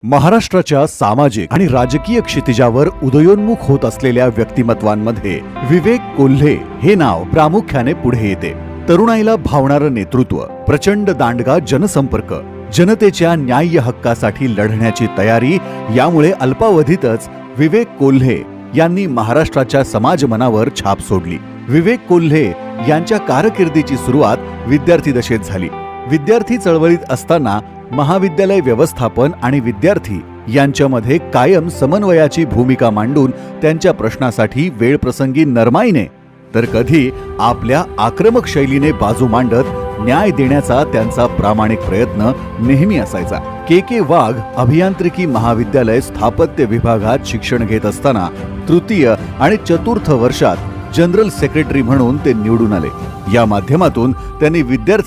महाराष्ट्राच्या सामाजिक आणि राजकीय क्षितिजावर उदयोन्मुख होत असलेल्या व्यक्तिमत्वांमध्ये विवेक कोल्हे हे नाव प्रामुख्याने पुढे येते। तरुणाईला भावणारं नेतृत्व, प्रचंड दांडगा जनसंपर्क, जनतेच्या न्याय्य हक्कासाठी लढण्याची तयारी यामुळे अल्पावधीतच विवेक कोल्हे यांनी महाराष्ट्राच्या समाजमनावर छाप सोडली। विवेक कोल्हे यांच्या कारकिर्दीची सुरुवात विद्यार्थी दशेत झाली। विद्यार्थी चळवळीत असताना महाविद्यालय व्यवस्थापन आणि विद्यार्थी यांच्यामध्ये कायम समन्वयाची भूमिका मांडून त्यांच्या प्रश्नासाठी वेळप्रसंगी नरमाईने तर कधी आपल्या आक्रमक शैलीने बाजू मांडत न्याय देण्याचा त्यांचा प्रामाणिक प्रयत्न नेहमी असायचा। के वाघ अभियांत्रिकी महाविद्यालय स्थापत्य विभागात शिक्षण घेत असताना तृतीय आणि चतुर्थ वर्षात जनरल सेक्रेटरी म्हणून ते निवडून आले। या माध्यमातून त्यांनी विद्यार्थ्यांना